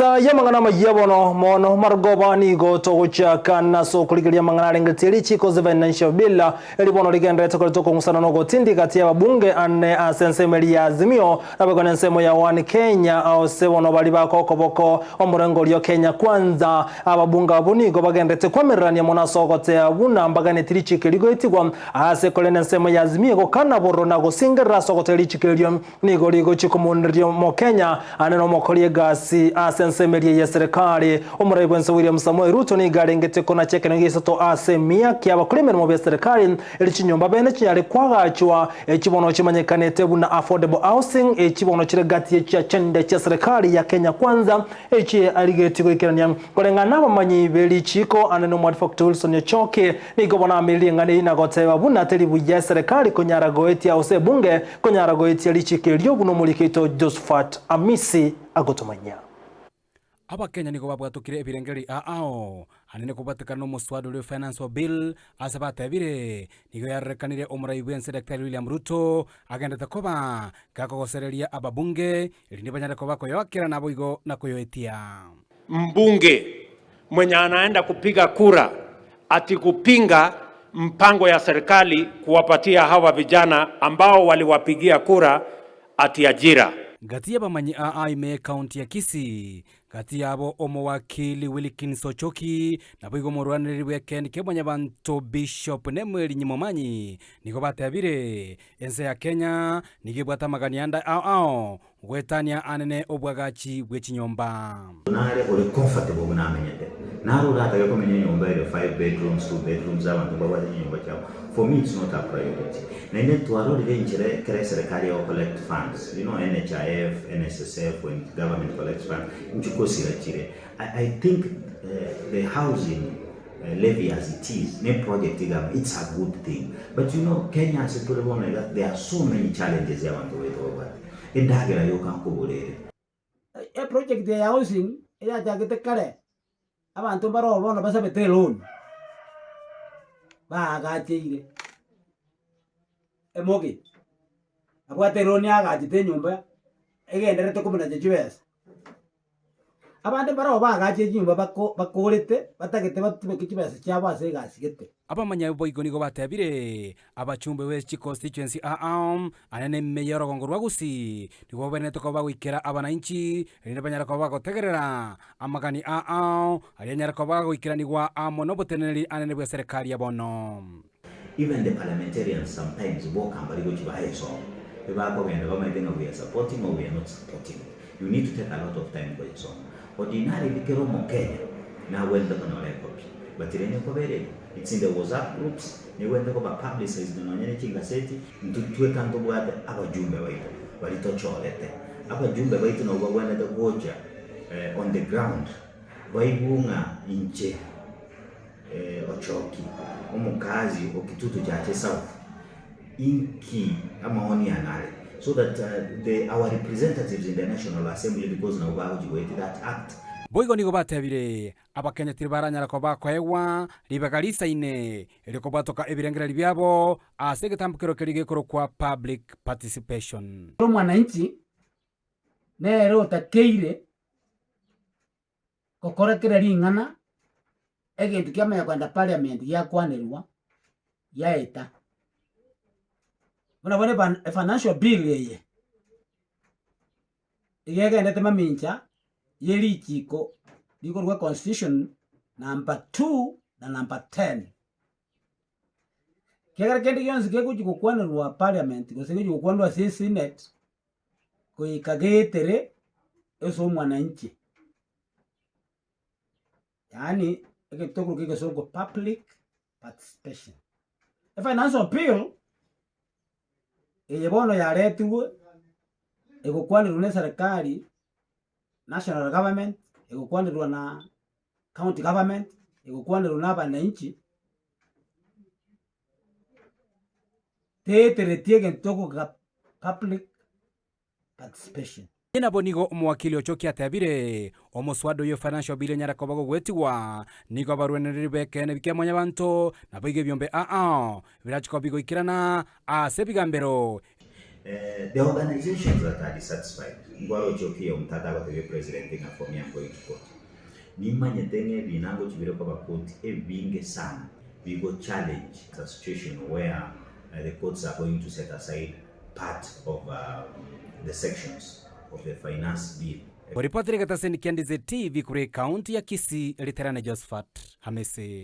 Asa ya mangana mayabono mono margoba ni go toguchaka naso kuligilia mangana lengetiri chiko financial bill elibono ligendete ko toko musana no gotindi kati ya babunge ane asensemeli ya Azimio nabagone nsemo ya One Kenya au sebono bali bakokoboko omurengo lyo Kenya kwanza ababunga abunigo bagendete kwamerania mona sogote abuna mbagane tirichike ligo itigwa ase kolene nsemo ya Azimio ko kana boro na gosingira sogote lichike lyo nigo ligo chikomunrio mo Kenya aneno mokolie Gusii asensemerie ya serikali umuraibu William Samuel Ruto ni garengete kona cheke ngisoto asemia kyaba kulimera mu serikali elichinyomba bene cyari kwagachwa ekibono kimanyekanete buna affordable housing ekibono kiregati ya chende cha serikali ya Kenya kwanza echi aligeti kwikirania kolengana bamanyi belichiko aneno Mwadfactor Wilson Choke nigo bona milingani na goteba buna telibu ya serikali konyara goeti ya ose bunge konyara goeti alichike lyo buno mulikito Josephat Amisi agotomanya aba Kenya niko babwatukire ebirengeri ao anene kubatikana mswada wa financial bill asabatabire nigo yarekanire omuraibu Dr. William Ruto agenda koba kakogosereria ababunge ili nibanyara koba koyokera nabo igo na koyoetia mbunge mwenye anaenda kupiga kura ati kupinga mpango ya serikali kuwapatia hawa vijana ambao waliwapigia kura ati ajira. Gati ya bamanyi ime county ya Kisii gati yabo omowakili Wilkins Ochoki nabo igo murwaniriri weekend kebanya bantu Bishop Nemweli Nyimumanyi niko batabire ense ya Kenya nigibwata maganianda gwetania anene obwagachi bwechinyomba nare ore comfortable bunamenyete naro rata yo komenya nyomba ile 5 bedrooms 2 bedrooms abantu babaje nyomba chao. For me it's not a priority na ine tuaro ile njire kere serikali ya collect funds, you know, NHIF, NSSF, when government collects funds mchukosi la chire. I think the housing levy as it is ne project it's a good thing, but you know Kenya as a that there are so many challenges ya want to wait over. Indagira yo kankubulere a project ya housing ila jagete kare abantu baro bona basabete loan ba gacheire emogi abwate loan ya gachite nyumba egendere to kumuna jibesa abandi baro ba gacheire nyumba bakolete batagete batube kibesa cyabo ase gasigete abamanya boigo nigo batabire abachumbe we constituency anene meyoro gongorwa Gusii nigo bene to bagwikera abananchi rine banyara ko bagotegerera amagani alianyara ko bagwikera nigwa amono boteneri anene bwa serikali ya bono. Even the parliamentarians sometimes walk and bari go chibaye so we ba ko genda bama itenga we are supporting or we are not supporting. You need to take a lot of time for yourself. Ordinary bikero mo Kenya na wenda kono record but irene ko bere it's in the WhatsApp groups ni wenda ko ba publicize no nyene chingaseti ntutwe kanto bwate abajumbe baito balitochorete abajumbe baito no bwenda to goja on the ground baibunga inche Ochoki omukazi okitutu chache south inki amaoni anale so that our representatives in the National Assembly because now bahoji that act boigo nigo batabire abakenya tirbaranyara ko bakoewa libagalisa ine eliko batoka ebirengera libyabo asegetambukiro kelige koro kwa public participation mwananchi nero takeire kokorekera lingana egintu kiamenya kwenda parliament ya kwanirwa yaeta bona bone financial bill yeye igegende temamincha yelichiko likorwa constitution number 2 na number 10 kegera kendi yonzi kekuchiko kwanirwa parliament gosenge kwanirwa senate koikagetere eso mwananchi yani ekitoko kike songo public participation. A financial bill eyebono yaretuwe egokwanirwa na serikali national government egokwanirwa na county government egokwanirwa na abananchi teteretie ekitoko ka public participation. Ina bonigo omwakili Ochoki atabire omoswada yo financial bill nyara ko bago gwetiwa nigo barweneri bekene bikyamanya bantu nabige byombe birachiko bigo ikirana asebigambero The organizations that are dissatisfied, ngwaro chokia umtata kwa the president nga for me I'm going to court. Nimanye tenge binango chibiro kwa court binge sana. We go challenge a situation where the courts are going to set aside part of the sections of the finance bill. Ripoti katika Ndizi TV kure kaunti ya Kisii, Literana Josephat Hamisi.